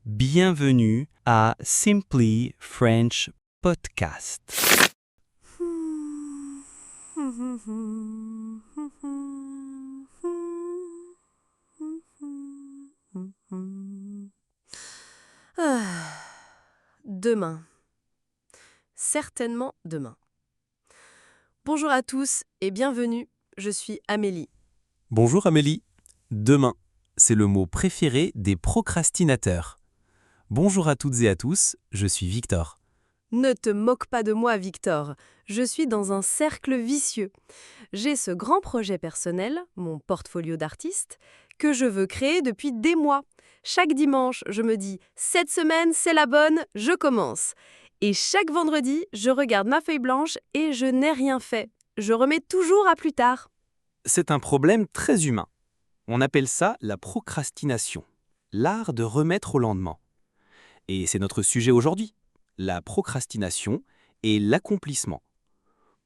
Bienvenue à Simply French Podcast. Demain. Certainement demain. Bonjour à tous et bienvenue, je suis Amélie. Bonjour Amélie. Demain, c'est le mot préféré des procrastinateurs. Bonjour à toutes et à tous, je suis Victor. Ne te moque pas de moi, Victor. Je suis dans un cercle vicieux. J'ai ce grand projet personnel, mon portfolio d'artiste, que je veux créer depuis des mois. Chaque dimanche, je me dis « Cette semaine, c'est la bonne, je commence ». Et chaque vendredi, je regarde ma feuille blanche et je n'ai rien fait. Je remets toujours à plus tard. C'est un problème très humain. On appelle ça la procrastination, l'art de remettre au lendemain. Et c'est notre sujet aujourd'hui, la procrastination et l'accomplissement.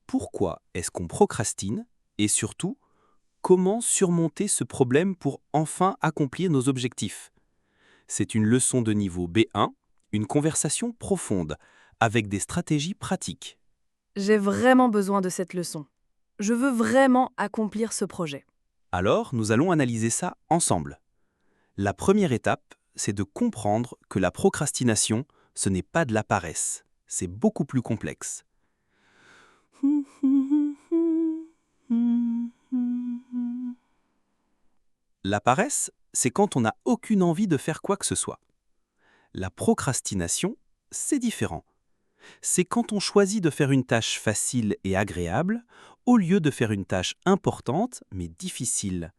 Pourquoi est-ce qu'on procrastine et surtout, comment surmonter ce problème pour enfin accomplir nos objectifs? C'est une leçon de niveau B1, une conversation profonde, avec des stratégies pratiques. J'ai vraiment besoin de cette leçon. Je veux vraiment accomplir ce projet. Alors, nous allons analyser ça ensemble. La première étape, c'est de comprendre que la procrastination, ce n'est pas de la paresse. C'est beaucoup plus complexe. La paresse, c'est quand on n'a aucune envie de faire quoi que ce soit. La procrastination, c'est différent. C'est quand on choisit de faire une tâche facile et agréable au lieu de faire une tâche importante mais difficile,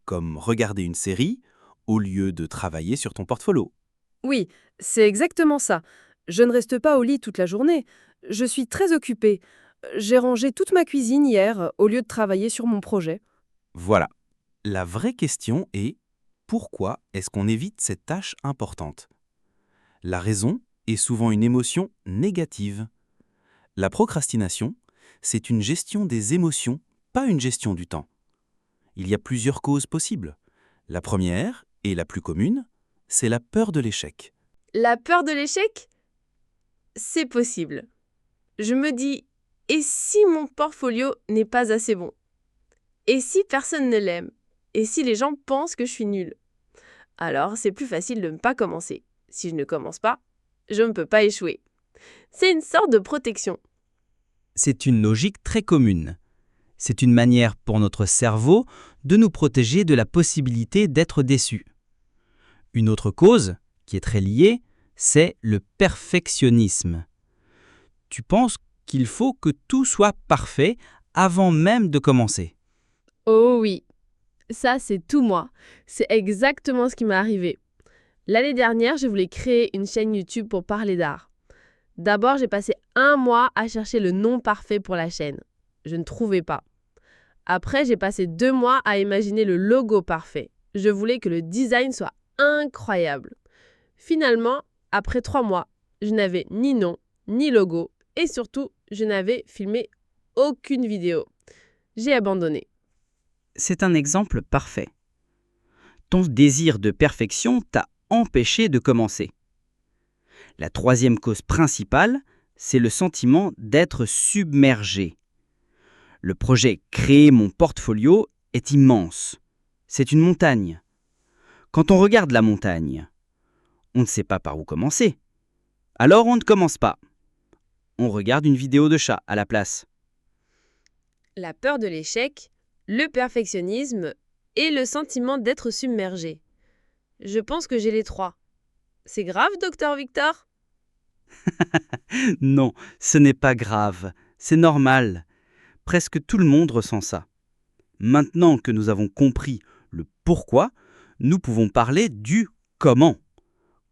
comme regarder une série au lieu de travailler sur ton portfolio. Oui, c'est exactement ça. Je ne reste pas au lit toute la journée. Je suis très occupée. J'ai rangé toute ma cuisine hier au lieu de travailler sur mon projet. Voilà. La vraie question est pourquoi est-ce qu'on évite cette tâche importante? La raison est souvent une émotion négative. La procrastination, c'est une gestion des émotions, pas une gestion du temps. Il y a plusieurs causes possibles. La première, et la plus commune, c'est la peur de l'échec. La peur de l'échec? C'est possible. Je me dis, et si mon portfolio n'est pas assez bon? Et si personne ne l'aime? Et si les gens pensent que je suis nulle? Alors, c'est plus facile de ne pas commencer. Si je ne commence pas, je ne peux pas échouer. C'est une sorte de protection. C'est une logique très commune. C'est une manière pour notre cerveau de nous protéger de la possibilité d'être déçu. Une autre cause, qui est très liée, c'est le perfectionnisme. Tu penses qu'il faut que tout soit parfait avant même de commencer. Oh oui, ça c'est tout moi. C'est exactement ce qui m'est arrivé. L'année dernière, je voulais créer une chaîne YouTube pour parler d'art. D'abord, j'ai passé 1 mois à chercher le nom parfait pour la chaîne. Je ne trouvais pas. Après, j'ai passé 2 mois à imaginer le logo parfait. Je voulais que le design soit incroyable. Finalement, après 3 mois, je n'avais ni nom, ni logo et surtout, je n'avais filmé aucune vidéo. J'ai abandonné. C'est un exemple parfait. Ton désir de perfection t'a empêché de commencer. La troisième cause principale, c'est le sentiment d'être submergé. Le projet Créer mon portfolio est immense. C'est une montagne. Quand on regarde la montagne, on ne sait pas par où commencer. Alors on ne commence pas. On regarde une vidéo de chat à la place. La peur de l'échec, le perfectionnisme et le sentiment d'être submergé. Je pense que j'ai les 3. C'est grave, docteur Victor? Non, ce n'est pas grave. C'est normal. Presque tout le monde ressent ça. Maintenant que nous avons compris le pourquoi, nous pouvons parler du comment.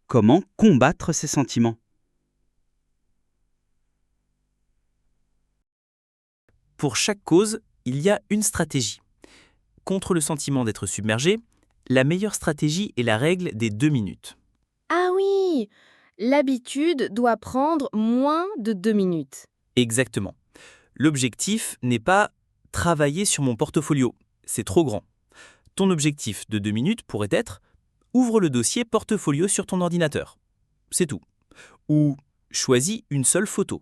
Comment combattre ces sentiments? Pour chaque cause, il y a une stratégie. Contre le sentiment d'être submergé, la meilleure stratégie est la règle des 2 minutes. Ah oui, l'habitude doit prendre moins de 2 minutes. Exactement. L'objectif n'est pas « travailler sur mon portfolio », c'est trop grand. Ton objectif de 2 minutes pourrait être Ouvre le dossier Portfolio sur ton ordinateur. C'est tout. Ou choisis une seule photo.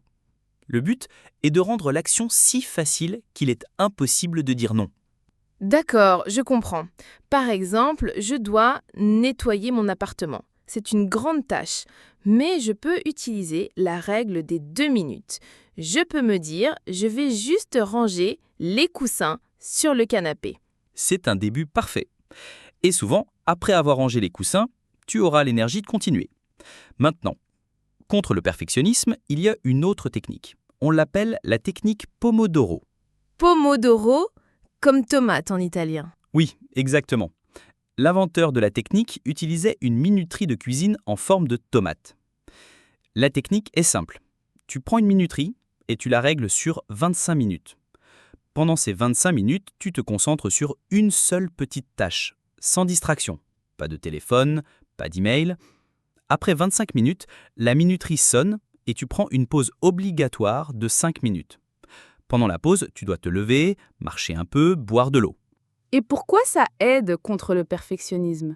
Le but est de rendre l'action si facile qu'il est impossible de dire non. D'accord, je comprends. Par exemple, je dois nettoyer mon appartement. C'est une grande tâche, mais je peux utiliser la règle des 2 minutes. Je peux me dire, je vais juste ranger les coussins sur le canapé. C'est un début parfait. Et souvent, après avoir rangé les coussins, tu auras l'énergie de continuer. Maintenant, contre le perfectionnisme, il y a une autre technique. On l'appelle la technique Pomodoro. Pomodoro, comme tomate en italien. Oui, exactement. L'inventeur de la technique utilisait une minuterie de cuisine en forme de tomate. La technique est simple. Tu prends une minuterie et tu la règles sur 25 minutes. Pendant ces 25 minutes, tu te concentres sur une seule petite tâche, sans distraction. Pas de téléphone, pas d'email. Après 25 minutes, la minuterie sonne et tu prends une pause obligatoire de 5 minutes. Pendant la pause, tu dois te lever, marcher un peu, boire de l'eau. Et pourquoi ça aide contre le perfectionnisme?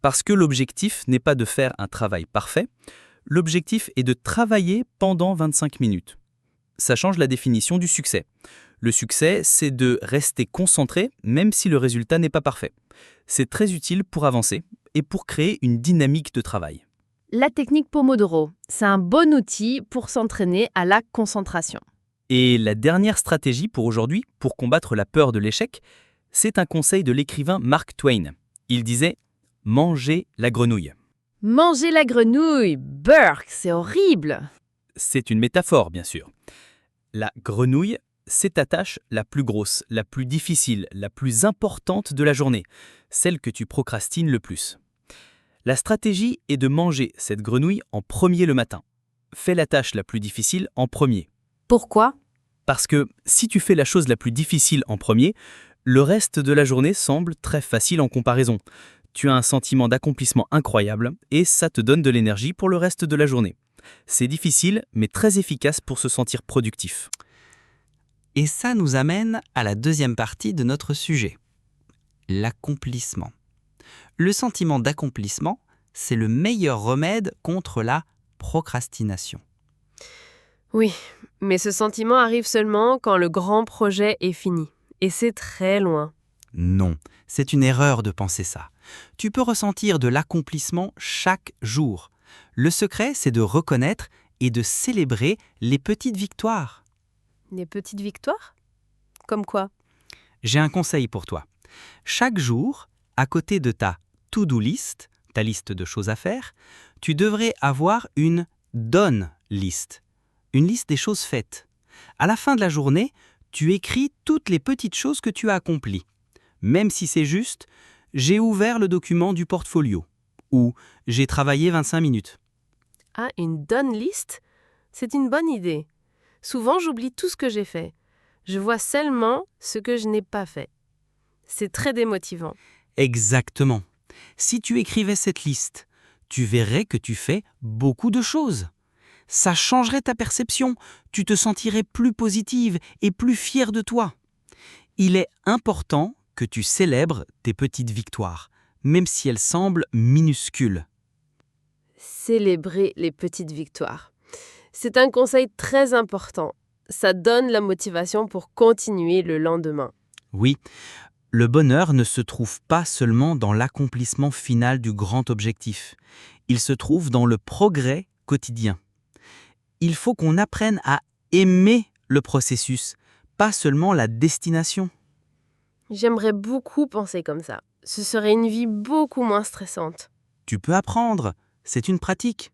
Parce que l'objectif n'est pas de faire un travail parfait, l'objectif est de travailler pendant 25 minutes. Ça change la définition du succès. Le succès, c'est de rester concentré même si le résultat n'est pas parfait. C'est très utile pour avancer et pour créer une dynamique de travail. La technique Pomodoro, c'est un bon outil pour s'entraîner à la concentration. Et la dernière stratégie pour aujourd'hui, pour combattre la peur de l'échec, c'est un conseil de l'écrivain Mark Twain. Il disait « Mangez la grenouille ». Manger la grenouille, Burk, c'est horrible. C'est une métaphore, bien sûr. La grenouille, c'est ta tâche la plus grosse, la plus difficile, la plus importante de la journée, celle que tu procrastines le plus. La stratégie est de manger cette grenouille en premier le matin. Fais la tâche la plus difficile en premier. Pourquoi? Parce que si tu fais la chose la plus difficile en premier, le reste de la journée semble très facile en comparaison. Tu as un sentiment d'accomplissement incroyable et ça te donne de l'énergie pour le reste de la journée. C'est difficile, mais très efficace pour se sentir productif. Et ça nous amène à la deuxième partie de notre sujet, l'accomplissement. Le sentiment d'accomplissement, c'est le meilleur remède contre la procrastination. Oui, mais ce sentiment arrive seulement quand le grand projet est fini. Et c'est très loin. Non, c'est une erreur de penser ça. Tu peux ressentir de l'accomplissement chaque jour. Le secret, c'est de reconnaître et de célébrer les petites victoires. Des petites victoires? Comme quoi? J'ai un conseil pour toi. Chaque jour, à côté de ta to-do list, ta liste de choses à faire, tu devrais avoir une done list, une liste des choses faites. À la fin de la journée, tu écris toutes les petites choses que tu as accomplies. Même si c'est juste « j'ai ouvert le document du portfolio » ou « j'ai travaillé 25 minutes ». Ah, une done list? C'est une bonne idée. Souvent, j'oublie tout ce que j'ai fait. Je vois seulement ce que je n'ai pas fait. C'est très démotivant. Exactement. Si tu écrivais cette liste, tu verrais que tu fais beaucoup de choses. Ça changerait ta perception, tu te sentirais plus positive et plus fière de toi. Il est important que tu célèbres tes petites victoires, même si elles semblent minuscules. Célébrer les petites victoires. C'est un conseil très important. Ça donne la motivation pour continuer le lendemain. Oui, le bonheur ne se trouve pas seulement dans l'accomplissement final du grand objectif. Il se trouve dans le progrès quotidien. Il faut qu'on apprenne à aimer le processus, pas seulement la destination. J'aimerais beaucoup penser comme ça. Ce serait une vie beaucoup moins stressante. Tu peux apprendre, c'est une pratique.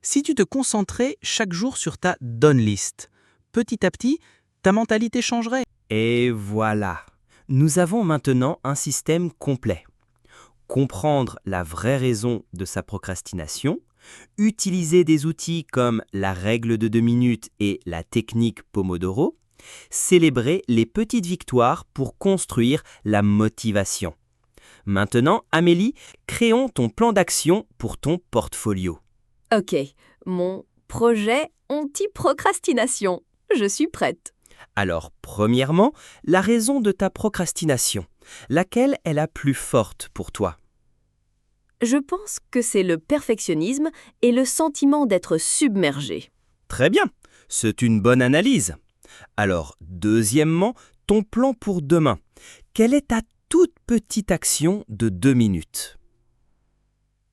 Si tu te concentrais chaque jour sur ta done list, petit à petit, ta mentalité changerait. Et voilà, nous avons maintenant un système complet. Comprendre la vraie raison de sa procrastination, utiliser des outils comme la règle de 2 minutes et la technique Pomodoro, célébrer les petites victoires pour construire la motivation. Maintenant, Amélie, créons ton plan d'action pour ton portfolio. Ok, mon projet anti-procrastination. Je suis prête. Alors, premièrement, la raison de ta procrastination. Laquelle est la plus forte pour toi? Je pense que c'est le perfectionnisme et le sentiment d'être submergé. Très bien, c'est une bonne analyse. Alors, deuxièmement, ton plan pour demain. Quelle est ta toute petite action de 2 minutes?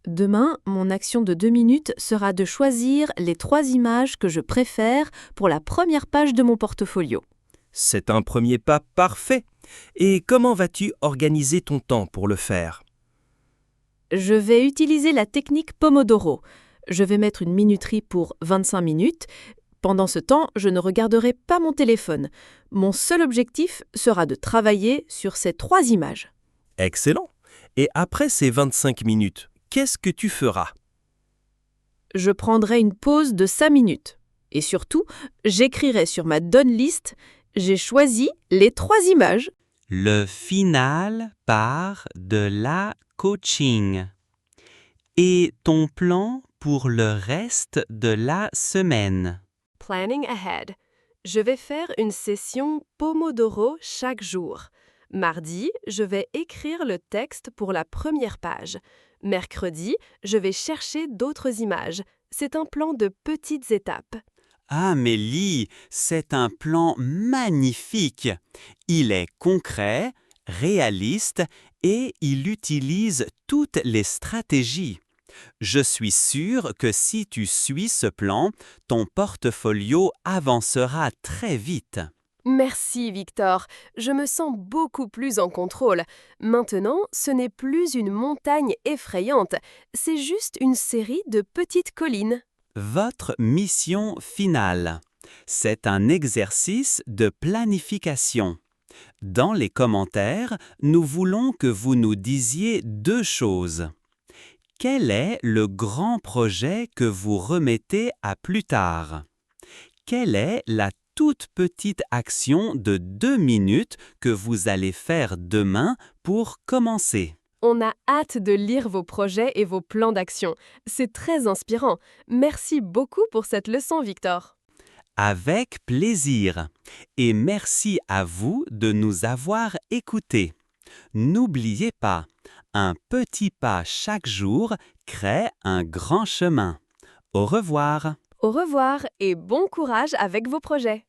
Demain, mon action de 2 minutes sera de choisir les 3 images que je préfère pour la première page de mon portfolio. C'est un premier pas parfait. Et comment vas-tu organiser ton temps pour le faire? Je vais utiliser la technique Pomodoro. Je vais mettre une minuterie pour 25 minutes. Pendant ce temps, je ne regarderai pas mon téléphone. Mon seul objectif sera de travailler sur ces 3 images. Excellent. Et après ces 25 minutes, qu'est-ce que tu feras? Je prendrai une pause de 5 minutes. Et surtout, j'écrirai sur ma done list « J'ai choisi les 3 images ». Le final part de la coaching. Et ton plan pour le reste de la semaine? Planning ahead. Je vais faire une session Pomodoro chaque jour. Mardi, je vais écrire le texte pour la première page. Mercredi, je vais chercher d'autres images. C'est un plan de petites étapes. Ah, Mélie, c'est un plan magnifique. Il est concret, réaliste et il utilise toutes les stratégies. Je suis sûr que si tu suis ce plan, ton portfolio avancera très vite. Merci Victor, je me sens beaucoup plus en contrôle. Maintenant, ce n'est plus une montagne effrayante, c'est juste une série de petites collines. Votre mission finale, c'est un exercice de planification. Dans les commentaires, nous voulons que vous nous disiez 2 choses. Quel est le grand projet que vous remettez à plus tard? Quelle est la toute petite action de 2 minutes que vous allez faire demain pour commencer? On a hâte de lire vos projets et vos plans d'action. C'est très inspirant. Merci beaucoup pour cette leçon, Victor. Avec plaisir. Et merci à vous de nous avoir écoutés. N'oubliez pas, un petit pas chaque jour crée un grand chemin. Au revoir. Au revoir et bon courage avec vos projets.